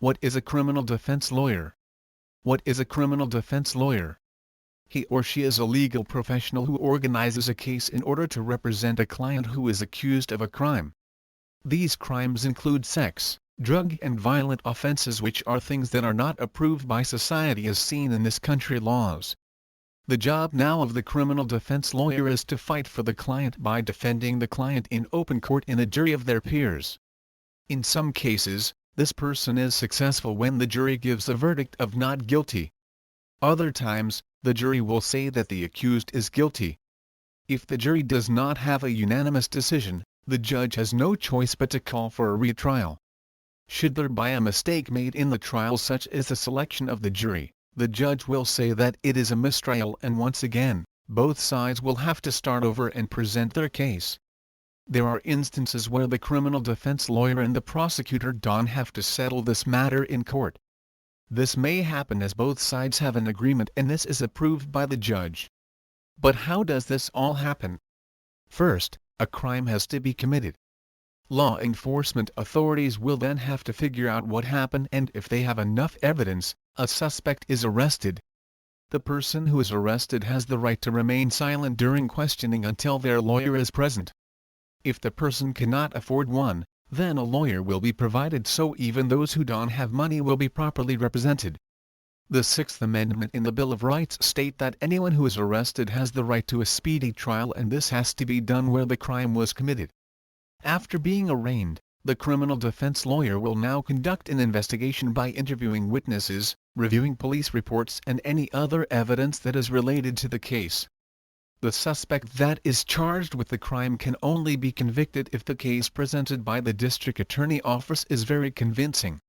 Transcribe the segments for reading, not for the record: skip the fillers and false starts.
What is a criminal defense lawyer? What is a criminal defense lawyer? He or she is a legal professional who organizes a case in order to represent a client who is accused of a crime. These crimes include sex, drug and violent offenses, which are things that are not approved by society as seen in this country's laws. The job now of the criminal defense lawyer is to fight for the client by defending the client in open court in a jury of their peers. In some cases, this person is successful when the jury gives a verdict of not guilty. Other times, the jury will say that the accused is guilty. If the jury does not have a unanimous decision, the judge has no choice but to call for a retrial. Should there be a mistake made in the trial, such as the selection of the jury, the judge will say that it is a mistrial, and once again, both sides will have to start over and present their case. There are instances where the criminal defense lawyer and the prosecutor don't have to settle this matter in court. This may happen as both sides have an agreement and this is approved by the judge. But how does this all happen? First, a crime has to be committed. Law enforcement authorities will then have to figure out what happened, and if they have enough evidence, a suspect is arrested. The person who is arrested has the right to remain silent during questioning until their lawyer is present. If the person cannot afford one, then a lawyer will be provided, so even those who don't have money will be properly represented. The Sixth Amendment in the Bill of Rights state that anyone who is arrested has the right to a speedy trial, and this has to be done where the crime was committed. After being arraigned, the criminal defense lawyer will now conduct an investigation by interviewing witnesses, reviewing police reports and any other evidence that is related to the case. The suspect that is charged with the crime can only be convicted if the case presented by the district attorney office is very convincing.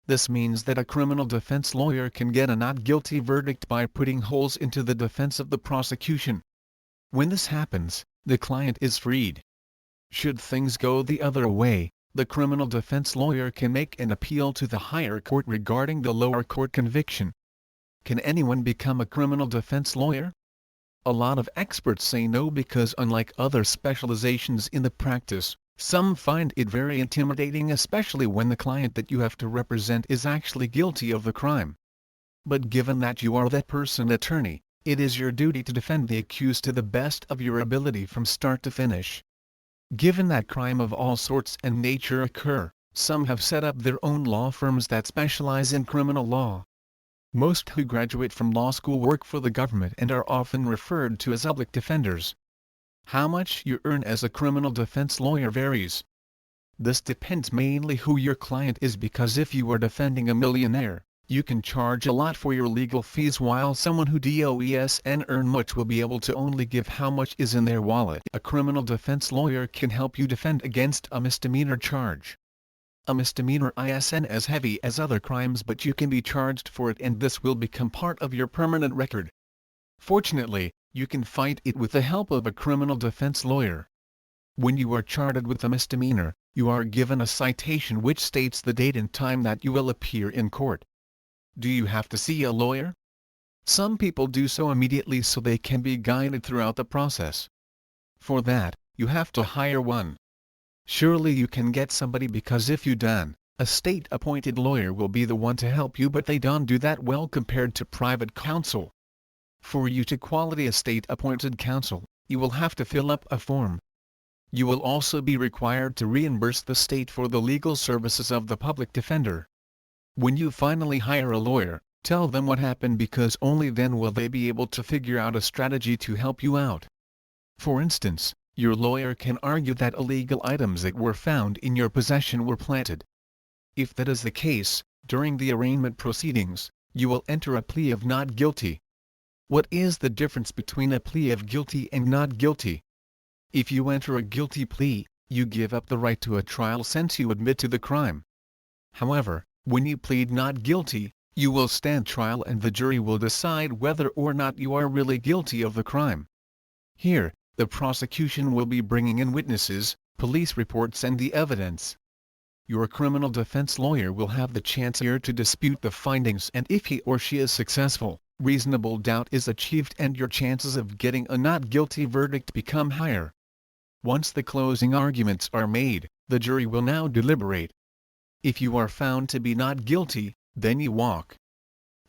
This means that a criminal defense lawyer can get a not guilty verdict by putting holes into the defense of the prosecution. When this happens, the client is freed. Should things go the other way, the criminal defense lawyer can make an appeal to the higher court regarding the lower court conviction. Can anyone become a criminal defense lawyer? A lot of experts say no, because unlike other specializations in the practice, some find it very intimidating, especially when the client that you have to represent is actually guilty of the crime. But given that you are that person's attorney, it is your duty to defend the accused to the best of your ability from start to finish. Given that crime of all sorts and nature occur, some have set up their own law firms that specialize in criminal law. Most who graduate from law school work for the government and are often referred to as public defenders. How much you earn as a criminal defense lawyer varies. This depends mainly who your client is, because if you are defending a millionaire, you can charge a lot for your legal fees, while someone who doesn't earn much will be able to only give how much is in their wallet. A criminal defense lawyer can help you defend against a misdemeanor charge. A misdemeanor isn't as heavy as other crimes, but you can be charged for it, and this will become part of your permanent record. Fortunately, you can fight it with the help of a criminal defense lawyer. When you are charged with a misdemeanor, you are given a citation which states the date and time that you will appear in court. Do you have to see a lawyer? Some people do so immediately so they can be guided throughout the process. For that, you have to hire one. Surely you can get somebody, because if you don't, a state-appointed lawyer will be the one to help you, but they don't do that well compared to private counsel. For you to qualify a state-appointed counsel, you will have to fill up a form. You will also be required to reimburse the state for the legal services of the public defender. When you finally hire a lawyer, tell them what happened, because only then will they be able to figure out a strategy to help you out. For instance, your lawyer can argue that illegal items that were found in your possession were planted. If that is the case, during the arraignment proceedings, you will enter a plea of not guilty. What is the difference between a plea of guilty and not guilty? If you enter a guilty plea, you give up the right to a trial since you admit to the crime. However, when you plead not guilty, you will stand trial and the jury will decide whether or not you are really guilty of the crime. Here, the prosecution will be bringing in witnesses, police reports and the evidence. Your criminal defense lawyer will have the chance here to dispute the findings, and if he or she is successful, reasonable doubt is achieved and your chances of getting a not guilty verdict become higher. Once the closing arguments are made, the jury will now deliberate. If you are found to be not guilty, then you walk.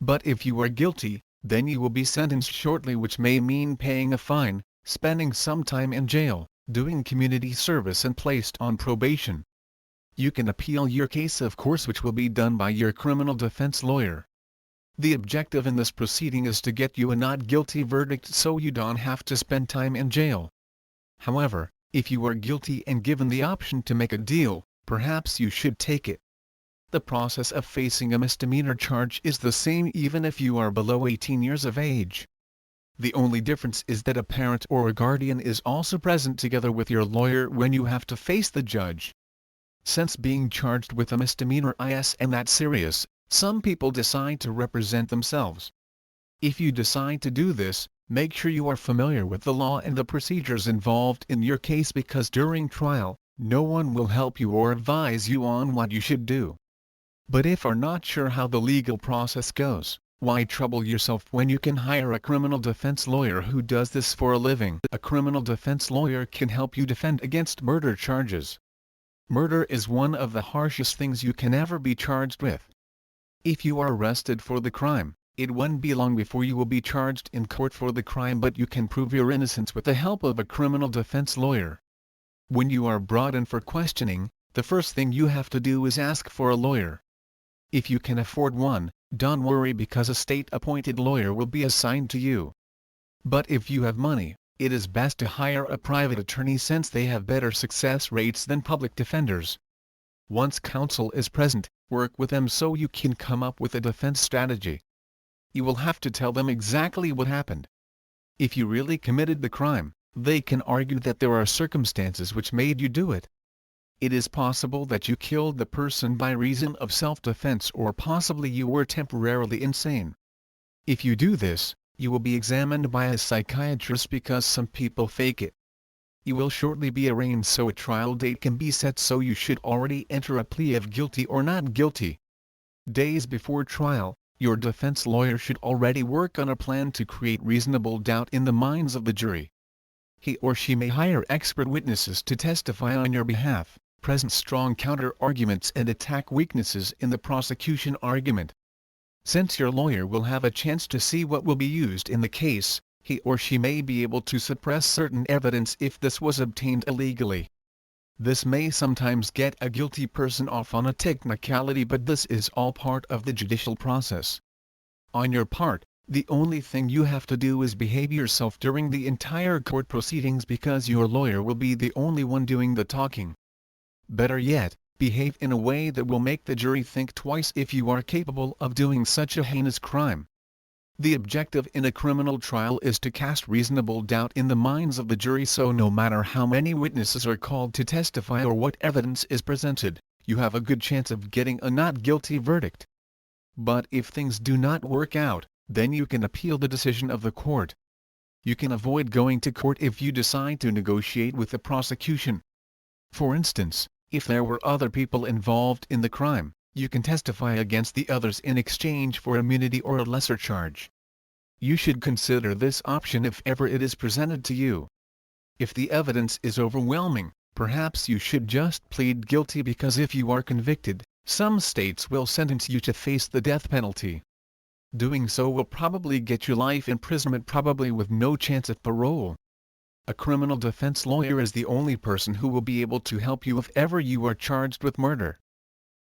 But if you are guilty, then you will be sentenced shortly, which may mean paying a fine, spending some time in jail, doing community service and placed on probation. You can appeal your case, of course, which will be done by your criminal defense lawyer. The objective in this proceeding is to get you a not guilty verdict so you don't have to spend time in jail. However, if you are guilty and given the option to make a deal, perhaps you should take it. The process of facing a misdemeanor charge is the same even if you are below 18 years of age. The only difference is that a parent or a guardian is also present together with your lawyer when you have to face the judge. Since being charged with a misdemeanor isn't that serious, some people decide to represent themselves. If you decide to do this, make sure you are familiar with the law and the procedures involved in your case, because during trial, no one will help you or advise you on what you should do. But if you are not sure how the legal process goes, why trouble yourself when you can hire a criminal defense lawyer who does this for a living? A criminal defense lawyer can help you defend against murder charges. Murder is one of the harshest things you can ever be charged with. If you are arrested for the crime, it won't be long before you will be charged in court for the crime, but you can prove your innocence with the help of a criminal defense lawyer. When you are brought in for questioning, the first thing you have to do is ask for a lawyer. If you can afford one, don't worry, because a state-appointed lawyer will be assigned to you. But if you have money, it is best to hire a private attorney since they have better success rates than public defenders. Once counsel is present, work with them so you can come up with a defense strategy. You will have to tell them exactly what happened. If you really committed the crime, they can argue that there are circumstances which made you do it. It is possible that you killed the person by reason of self-defense, or possibly you were temporarily insane. If you do this, you will be examined by a psychiatrist because some people fake it. You will shortly be arraigned, so a trial date can be set, so you should already enter a plea of guilty or not guilty. Days before trial, your defense lawyer should already work on a plan to create reasonable doubt in the minds of the jury. He or she may hire expert witnesses to testify on your behalf, present strong counter-arguments, and attack weaknesses in the prosecution argument. Since your lawyer will have a chance to see what will be used in the case, he or she may be able to suppress certain evidence if this was obtained illegally. This may sometimes get a guilty person off on a technicality, but this is all part of the judicial process. On your part, the only thing you have to do is behave yourself during the entire court proceedings, because your lawyer will be the only one doing the talking. Better yet, behave in a way that will make the jury think twice if you are capable of doing such a heinous crime. The objective in a criminal trial is to cast reasonable doubt in the minds of the jury, so no matter how many witnesses are called to testify or what evidence is presented, you have a good chance of getting a not guilty verdict. But if things do not work out, then you can appeal the decision of the court. You can avoid going to court if you decide to negotiate with the prosecution. For instance, if there were other people involved in the crime, you can testify against the others in exchange for immunity or a lesser charge. You should consider this option if ever it is presented to you. If the evidence is overwhelming, perhaps you should just plead guilty, because if you are convicted, some states will sentence you to face the death penalty. Doing so will probably get you life imprisonment, probably with no chance of parole. A criminal defense lawyer is the only person who will be able to help you if ever you are charged with murder.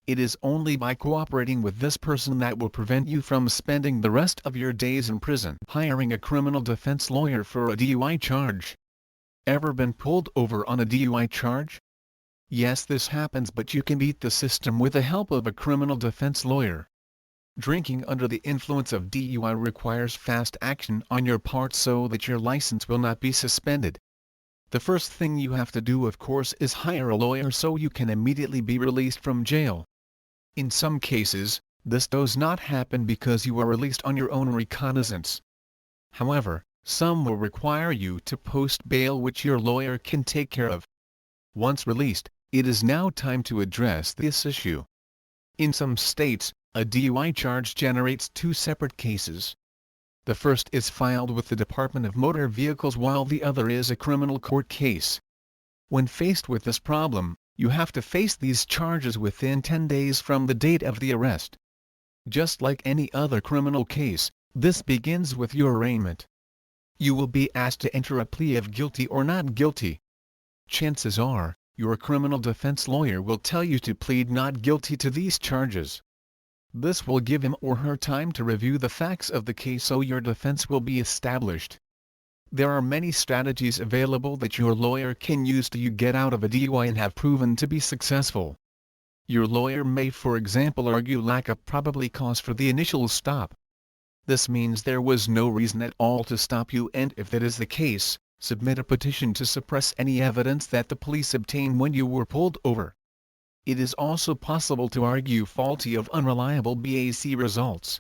It is only by cooperating with this person that will prevent you from spending the rest of your days in prison. Hiring a criminal defense lawyer for a DUI charge. Ever been pulled over on a DUI charge? Yes, this happens, but you can beat the system with the help of a criminal defense lawyer. Drinking under the influence of DUI requires fast action on your part so that your license will not be suspended. The first thing you have to do, of course, is hire a lawyer so you can immediately be released from jail. In some cases, this does not happen because you are released on your own recognizance. However, some will require you to post bail, which your lawyer can take care of. Once released, it is now time to address this issue. In some states, a DUI charge generates two separate cases. The first is filed with the Department of Motor Vehicles while the other is a criminal court case. When faced with this problem, you have to face these charges within 10 days from the date of the arrest. Just like any other criminal case, this begins with your arraignment. You will be asked to enter a plea of guilty or not guilty. Chances are, your criminal defense lawyer will tell you to plead not guilty to these charges. This will give him or her time to review the facts of the case so your defense will be established. There are many strategies available that your lawyer can use to get out of a DUI and have proven to be successful. Your lawyer may, for example, argue lack of probable cause for the initial stop. This means there was no reason at all to stop you, and if that is the case, submit a petition to suppress any evidence that the police obtained when you were pulled over. It is also possible to argue faulty of unreliable BAC results.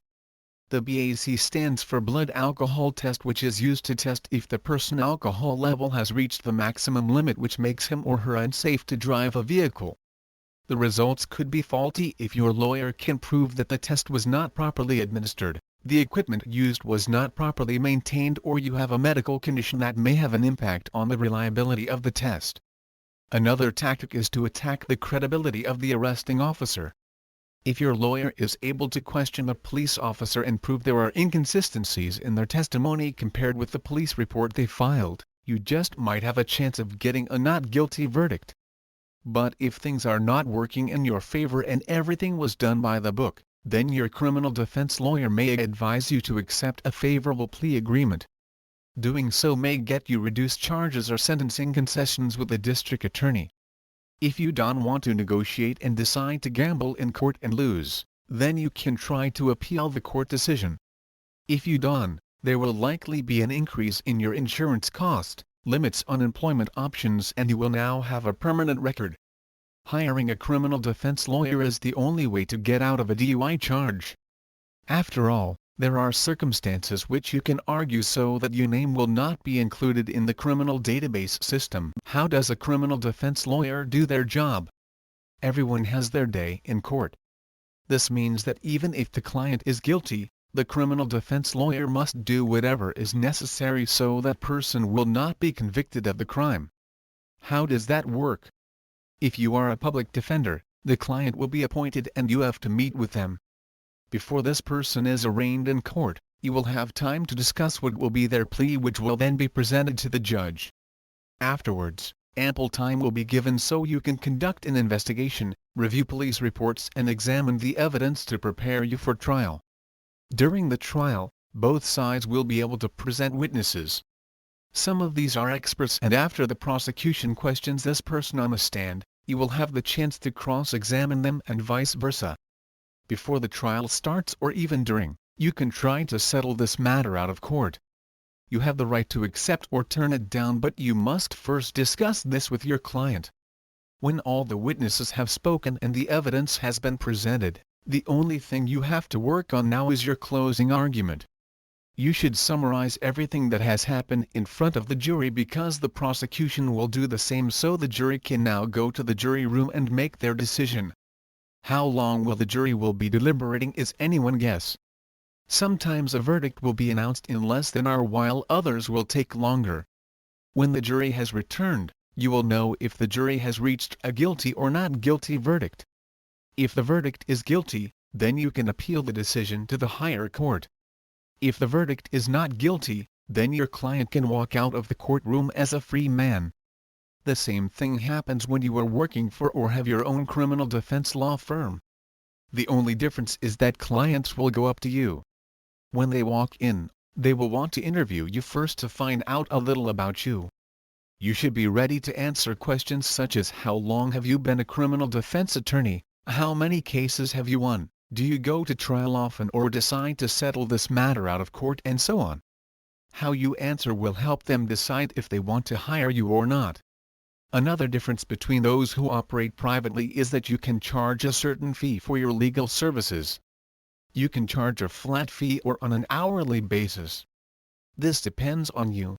The BAC stands for blood alcohol test, which is used to test if the person's alcohol level has reached the maximum limit which makes him or her unsafe to drive a vehicle. The results could be faulty if your lawyer can prove that the test was not properly administered, the equipment used was not properly maintained, or you have a medical condition that may have an impact on the reliability of the test. Another tactic is to attack the credibility of the arresting officer. If your lawyer is able to question a police officer and prove there are inconsistencies in their testimony compared with the police report they filed, you just might have a chance of getting a not guilty verdict. But if things are not working in your favor and everything was done by the book, then your criminal defense lawyer may advise you to accept a favorable plea agreement. Doing so may get you reduced charges or sentencing concessions with the district attorney. If you don't want to negotiate and decide to gamble in court and lose, then you can try to appeal the court decision. If you don't, there will likely be an increase in your insurance cost, limits on employment options, and you will now have a permanent record. Hiring a criminal defense lawyer is the only way to get out of a DUI charge. After all, there are circumstances which you can argue so that your name will not be included in the criminal database system. How does a criminal defense lawyer do their job? Everyone has their day in court. This means that even if the client is guilty, the criminal defense lawyer must do whatever is necessary so that person will not be convicted of the crime. How does that work? If you are a public defender, the client will be appointed and you have to meet with them. Before this person is arraigned in court, you will have time to discuss what will be their plea, which will then be presented to the judge. Afterwards, ample time will be given so you can conduct an investigation, review police reports, and examine the evidence to prepare you for trial. During the trial, both sides will be able to present witnesses. Some of these are experts, and after the prosecution questions this person on the stand, you will have the chance to cross-examine them and vice versa. Before the trial starts or even during, you can try to settle this matter out of court. You have the right to accept or turn it down, but you must first discuss this with your client. When all the witnesses have spoken and the evidence has been presented, the only thing you have to work on now is your closing argument. You should summarize everything that has happened in front of the jury, because the prosecution will do the same, so the jury can now go to the jury room and make their decision. How long will the jury will be deliberating is anyone's guess. Sometimes a verdict will be announced in less than an hour, while others will take longer. When the jury has returned, you will know if the jury has reached a guilty or not guilty verdict. If the verdict is guilty, then you can appeal the decision to the higher court. If the verdict is not guilty, then your client can walk out of the courtroom as a free man. The same thing happens when you are working for or have your own criminal defense law firm. The only difference is that clients will go up to you. When they walk in, they will want to interview you first to find out a little about you. You should be ready to answer questions such as: how long have you been a criminal defense attorney? How many cases have you won? Do you go to trial often or decide to settle this matter out of court, and so on. How you answer will help them decide if they want to hire you or not. Another difference between those who operate privately is that you can charge a certain fee for your legal services. You can charge a flat fee or on an hourly basis. This depends on you.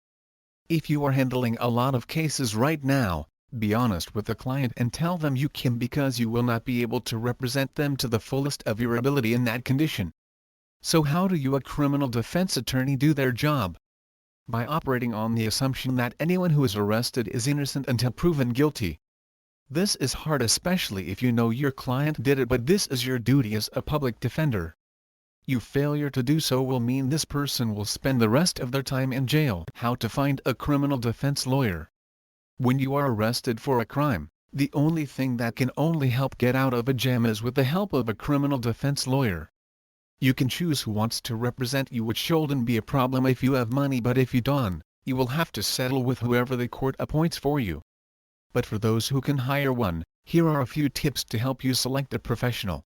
If you are handling a lot of cases right now, be honest with the client and tell them you can, because you will not be able to represent them to the fullest of your ability in that condition. So how do a criminal defense attorney do their job? By operating on the assumption that anyone who is arrested is innocent until proven guilty. This is hard, especially if you know your client did it, but this is your duty as a public defender. Your failure to do so will mean this person will spend the rest of their time in jail. How to find a criminal defense lawyer. When you are arrested for a crime, the only thing that can only help get out of a jam is with the help of a criminal defense lawyer. You can choose who wants to represent you, which shouldn't be a problem if you have money, but if you don't, you will have to settle with whoever the court appoints for you. But for those who can hire one, here are a few tips to help you select a professional.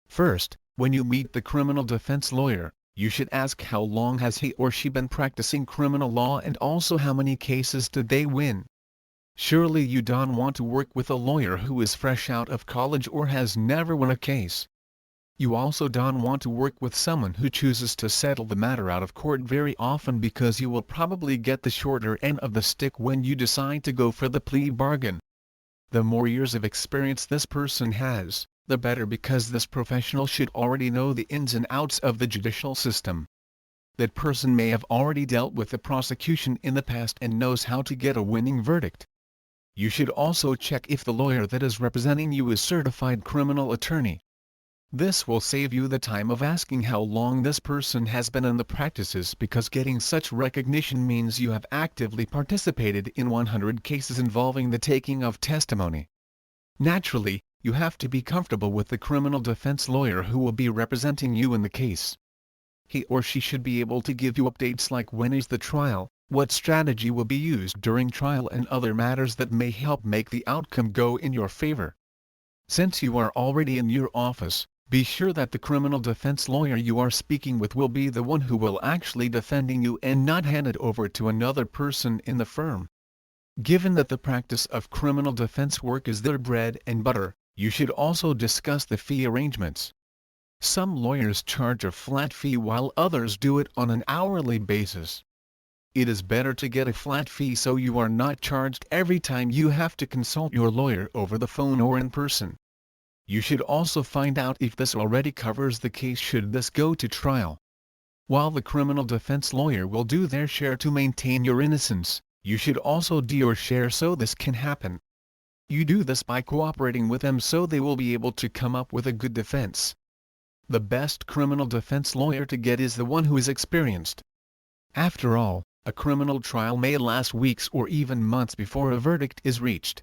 First, when you meet the criminal defense lawyer, you should ask how long has he or she been practicing criminal law, and also how many cases did they win. Surely you don't want to work with a lawyer who is fresh out of college or has never won a case. You also don't want to work with someone who chooses to settle the matter out of court very often, because you will probably get the shorter end of the stick when you decide to go for the plea bargain. The more years of experience this person has, the better, because this professional should already know the ins and outs of the judicial system. That person may have already dealt with the prosecution in the past and knows how to get a winning verdict. You should also check if the lawyer that is representing you is a certified criminal attorney. This will save you the time of asking how long this person has been in the practices, because getting such recognition means you have actively participated in 100 cases involving the taking of testimony. Naturally, you have to be comfortable with the criminal defense lawyer who will be representing you in the case. He or she should be able to give you updates like when is the trial, what strategy will be used during trial, and other matters that may help make the outcome go in your favor. Since you are already in your office, be sure that the criminal defense lawyer you are speaking with will be the one who will actually defending you and not hand it over to another person in the firm. Given that the practice of criminal defense work is their bread and butter, you should also discuss the fee arrangements. Some lawyers charge a flat fee while others do it on an hourly basis. It is better to get a flat fee so you are not charged every time you have to consult your lawyer over the phone or in person. You should also find out if this already covers the case should this go to trial. While the criminal defense lawyer will do their share to maintain your innocence, you should also do your share so this can happen. You do this by cooperating with them so they will be able to come up with a good defense. The best criminal defense lawyer to get is the one who is experienced. After all, a criminal trial may last weeks or even months before a verdict is reached.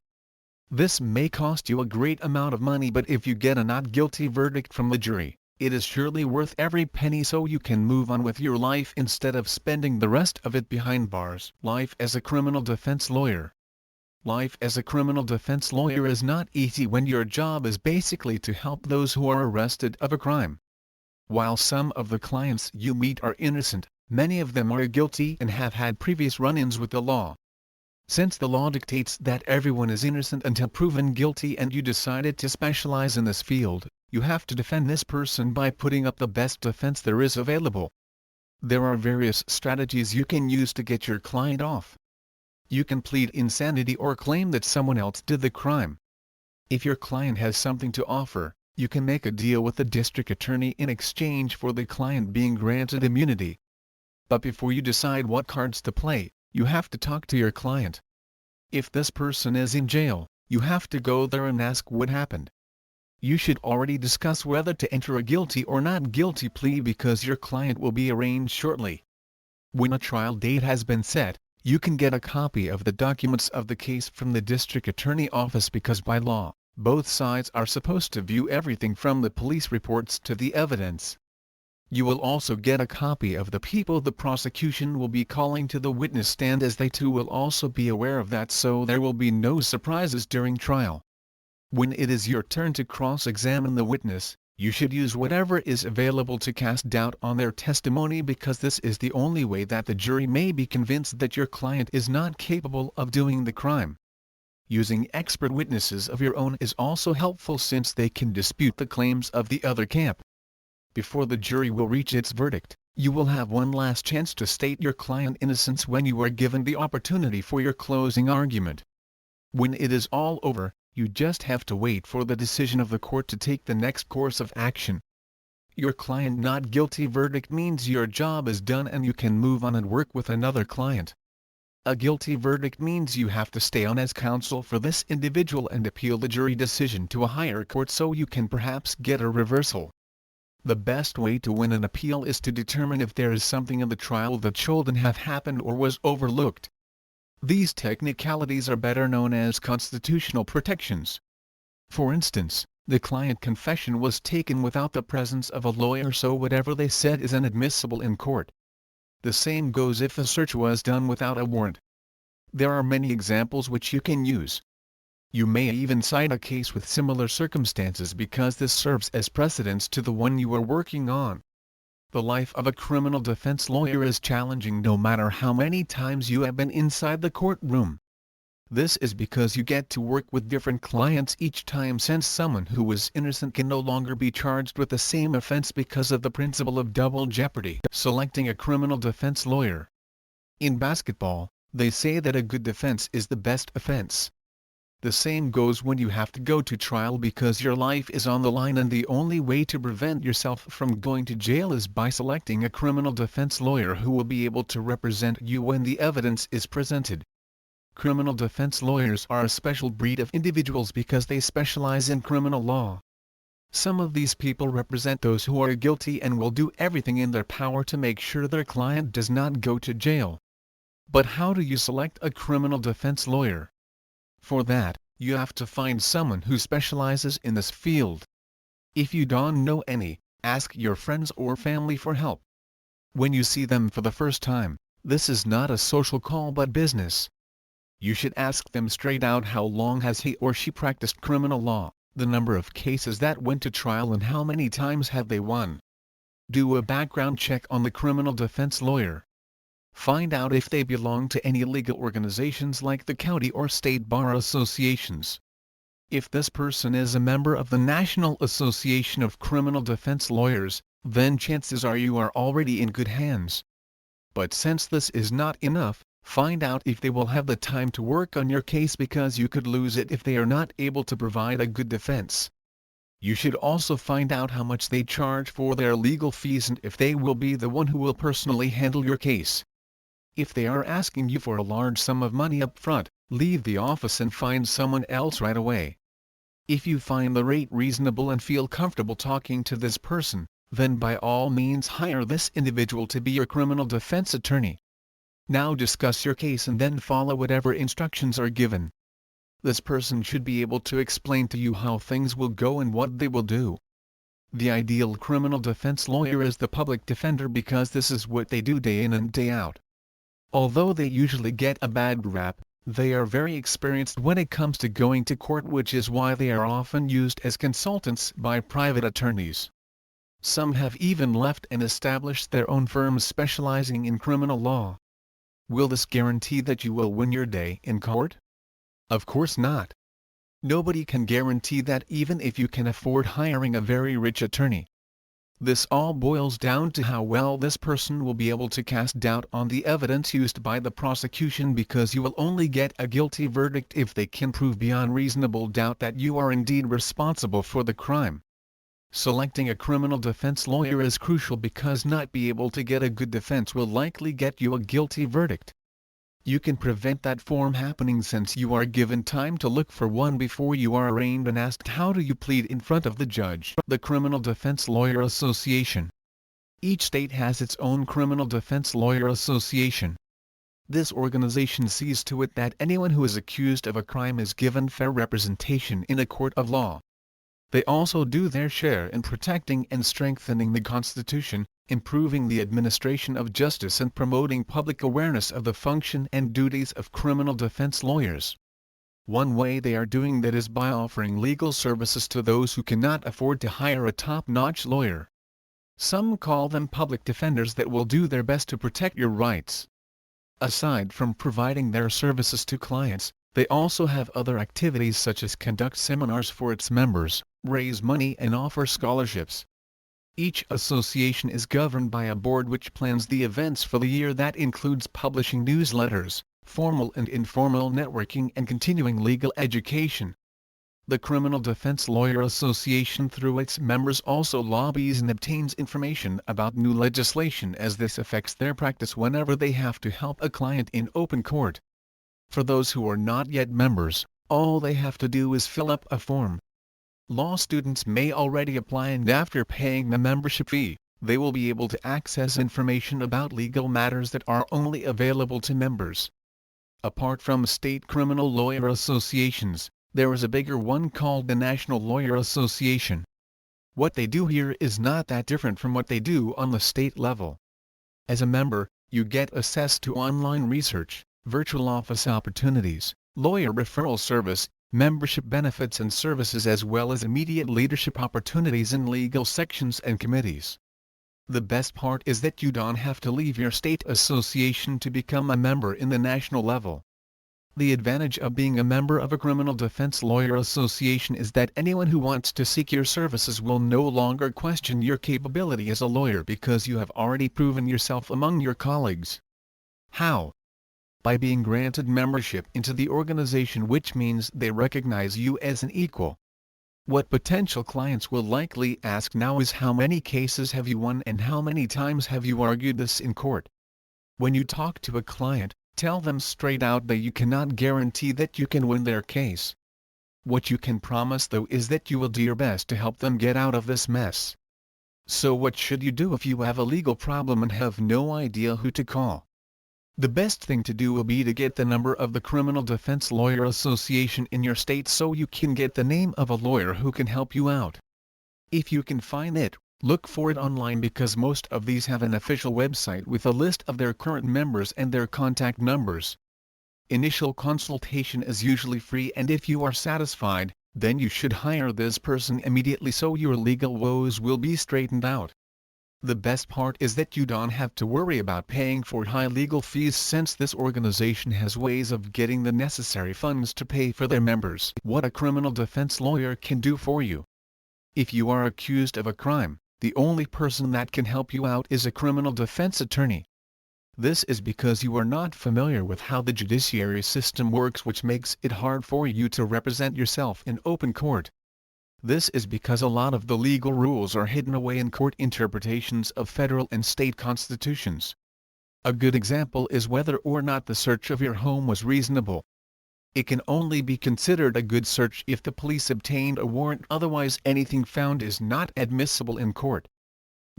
This may cost you a great amount of money, but if you get a not guilty verdict from the jury, it is surely worth every penny, so you can move on with your life instead of spending the rest of it behind bars. Life as a criminal defense lawyer. Life as a criminal defense lawyer is not easy when your job is basically to help those who are arrested of a crime. While some of the clients you meet are innocent, many of them are guilty and have had previous run-ins with the law. Since the law dictates that everyone is innocent until proven guilty and you decided to specialize in this field, you have to defend this person by putting up the best defense there is available. There are various strategies you can use to get your client off. You can plead insanity or claim that someone else did the crime. If your client has something to offer, you can make a deal with the district attorney in exchange for the client being granted immunity. But before you decide what cards to play, you have to talk to your client. If this person is in jail, you have to go there and ask what happened. You should already discuss whether to enter a guilty or not guilty plea, because your client will be arraigned shortly. When a trial date has been set, you can get a copy of the documents of the case from the district attorney office, because by law, both sides are supposed to view everything from the police reports to the evidence. You will also get a copy of the people the prosecution will be calling to the witness stand, as they too will also be aware of that, so there will be no surprises during trial. When it is your turn to cross-examine the witness, you should use whatever is available to cast doubt on their testimony, because this is the only way that the jury may be convinced that your client is not capable of doing the crime. Using expert witnesses of your own is also helpful, since they can dispute the claims of the other camp. Before the jury will reach its verdict, you will have one last chance to state your client's innocence when you are given the opportunity for your closing argument. When it is all over, you just have to wait for the decision of the court to take the next course of action. Your client not guilty verdict means your job is done and you can move on and work with another client. A guilty verdict means you have to stay on as counsel for this individual and appeal the jury decision to a higher court so you can perhaps get a reversal. The best way to win an appeal is to determine if there is something in the trial that shouldn't have happened or was overlooked. These technicalities are better known as constitutional protections. For instance, the client confession was taken without the presence of a lawyer, so whatever they said is inadmissible in court. The same goes if a search was done without a warrant. There are many examples which you can use. You may even cite a case with similar circumstances because this serves as precedence to the one you are working on. The life of a criminal defense lawyer is challenging no matter how many times you have been inside the courtroom. This is because you get to work with different clients each time, since someone who was innocent can no longer be charged with the same offense because of the principle of double jeopardy. Selecting a criminal defense lawyer. In basketball, they say that a good defense is the best offense. The same goes when you have to go to trial because your life is on the line, and the only way to prevent yourself from going to jail is by selecting a criminal defense lawyer who will be able to represent you when the evidence is presented. Criminal defense lawyers are a special breed of individuals because they specialize in criminal law. Some of these people represent those who are guilty and will do everything in their power to make sure their client does not go to jail. But how do you select a criminal defense lawyer? For that, you have to find someone who specializes in this field. If you don't know any, ask your friends or family for help. When you see them for the first time, this is not a social call but business. You should ask them straight out how long has he or she practiced criminal law, the number of cases that went to trial, and how many times have they won. Do a background check on the criminal defense lawyer. Find out if they belong to any legal organizations like the county or state bar associations. If this person is a member of the National Association of Criminal Defense Lawyers, then chances are you are already in good hands. But since this is not enough, find out if they will have the time to work on your case, because you could lose it if they are not able to provide a good defense. You should also find out how much they charge for their legal fees and if they will be the one who will personally handle your case. If they are asking you for a large sum of money up front, leave the office and find someone else right away. If you find the rate reasonable and feel comfortable talking to this person, then by all means hire this individual to be your criminal defense attorney. Now discuss your case and then follow whatever instructions are given. This person should be able to explain to you how things will go and what they will do. The ideal criminal defense lawyer is the public defender because this is what they do day in and day out. Although they usually get a bad rap, they are very experienced when it comes to going to court, which is why they are often used as consultants by private attorneys. Some have even left and established their own firms specializing in criminal law. Will this guarantee that you will win your day in court? Of course not. Nobody can guarantee that, even if you can afford hiring a very rich attorney. This all boils down to how well this person will be able to cast doubt on the evidence used by the prosecution, because you will only get a guilty verdict if they can prove beyond reasonable doubt that you are indeed responsible for the crime. Selecting a criminal defense lawyer is crucial because not being able to get a good defense will likely get you a guilty verdict. You can prevent that from happening since you are given time to look for one before you are arraigned and asked how do you plead in front of the judge. The Criminal Defense Lawyer Association. Each state has its own Criminal Defense Lawyer Association. This organization sees to it that anyone who is accused of a crime is given fair representation in a court of law. They also do their share in protecting and strengthening the Constitution, improving the administration of justice, and promoting public awareness of the function and duties of criminal defense lawyers. One way they are doing that is by offering legal services to those who cannot afford to hire a top-notch lawyer. Some call them public defenders that will do their best to protect your rights. Aside from providing their services to clients, they also have other activities such as conduct seminars for its members, raise money, and offer scholarships. Each association is governed by a board which plans the events for the year. That includes publishing newsletters, formal and informal networking, and continuing legal education. The Criminal Defense Lawyer Association through its members also lobbies and obtains information about new legislation as this affects their practice whenever they have to help a client in open court. For those who are not yet members, all they have to do is fill up a form. Law students may already apply, and after paying the membership fee, they will be able to access information about legal matters that are only available to members. Apart from state criminal lawyer associations, there is a bigger one called the National Lawyer Association. What they do here is not that different from what they do on the state level. As a member, you get access to online research, virtual office opportunities, lawyer referral service, membership benefits and services, as well as immediate leadership opportunities in legal sections and committees. The best part is that you don't have to leave your state association to become a member in the national level. The advantage of being a member of a criminal defense lawyer association is that anyone who wants to seek your services will no longer question your capability as a lawyer because you have already proven yourself among your colleagues. How? By being granted membership into the organization, which means they recognize you as an equal. What potential clients will likely ask now is, how many cases have you won and how many times have you argued this in court? When you talk to a client, tell them straight out that you cannot guarantee that you can win their case. What you can promise though is that you will do your best to help them get out of this mess. So what should you do if you have a legal problem and have no idea who to call? The best thing to do will be to get the number of the Criminal Defense Lawyer Association in your state so you can get the name of a lawyer who can help you out. If you can find it, look for it online because most of these have an official website with a list of their current members and their contact numbers. Initial consultation is usually free, and if you are satisfied, then you should hire this person immediately so your legal woes will be straightened out. The best part is that you don't have to worry about paying for high legal fees since this organization has ways of getting the necessary funds to pay for their members. What a criminal defense lawyer can do for you. If you are accused of a crime, the only person that can help you out is a criminal defense attorney. This is because you are not familiar with how the judiciary system works, which makes it hard for you to represent yourself in open court. This is because a lot of the legal rules are hidden away in court interpretations of federal and state constitutions. A good example is whether or not the search of your home was reasonable. It can only be considered a good search if the police obtained a warrant, otherwise anything found is not admissible in court.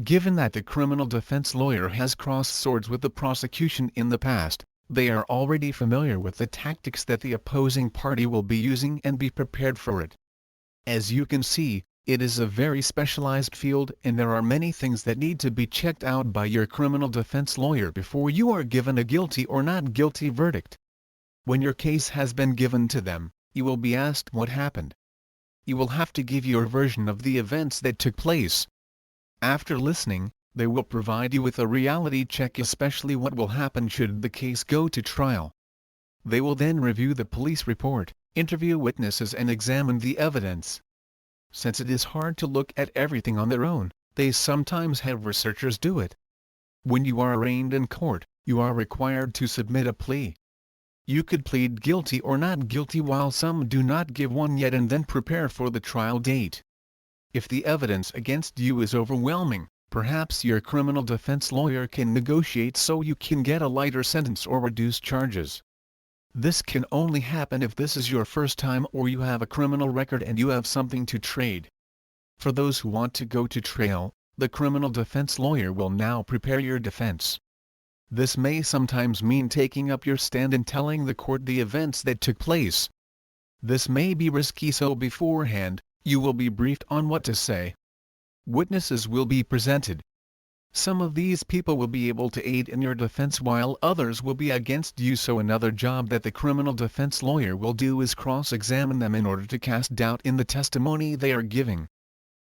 Given that the criminal defense lawyer has crossed swords with the prosecution in the past, they are already familiar with the tactics that the opposing party will be using and be prepared for it. As you can see, it is a very specialized field, and there are many things that need to be checked out by your criminal defense lawyer before you are given a guilty or not guilty verdict. When your case has been given to them, you will be asked what happened. You will have to give your version of the events that took place. After listening, they will provide you with a reality check, especially what will happen should the case go to trial. They will then review the police report, interview witnesses and examine the evidence. Since it is hard to look at everything on their own, they sometimes have researchers do it. When you are arraigned in court, you are required to submit a plea. You could plead guilty or not guilty, while some do not give one yet, and then prepare for the trial date. If the evidence against you is overwhelming, perhaps your criminal defense lawyer can negotiate so you can get a lighter sentence or reduce charges. This can only happen if this is your first time or you have a criminal record and you have something to trade. For those who want to go to trial, the criminal defense lawyer will now prepare your defense. This may sometimes mean taking up your stand and telling the court the events that took place. This may be risky, so beforehand, you will be briefed on what to say. Witnesses will be presented. Some of these people will be able to aid in your defense while others will be against you, so another job that the criminal defense lawyer will do is cross-examine them in order to cast doubt in the testimony they are giving.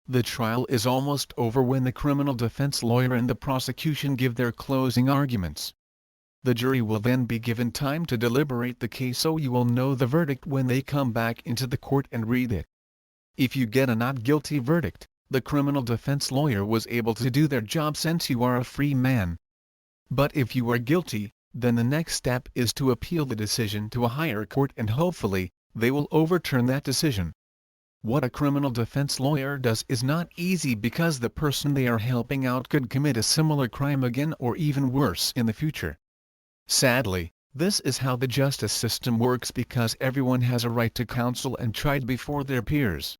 The trial is almost over when the criminal defense lawyer and the prosecution give their closing arguments. The jury will then be given time to deliberate the case, so you will know the verdict when they come back into the court and read it. If you get a not guilty verdict, the criminal defense lawyer was able to do their job since you are a free man. But if you are guilty, then the next step is to appeal the decision to a higher court, and hopefully, they will overturn that decision. What a criminal defense lawyer does is not easy because the person they are helping out could commit a similar crime again or even worse in the future. Sadly, this is how the justice system works because everyone has a right to counsel and tried before their peers.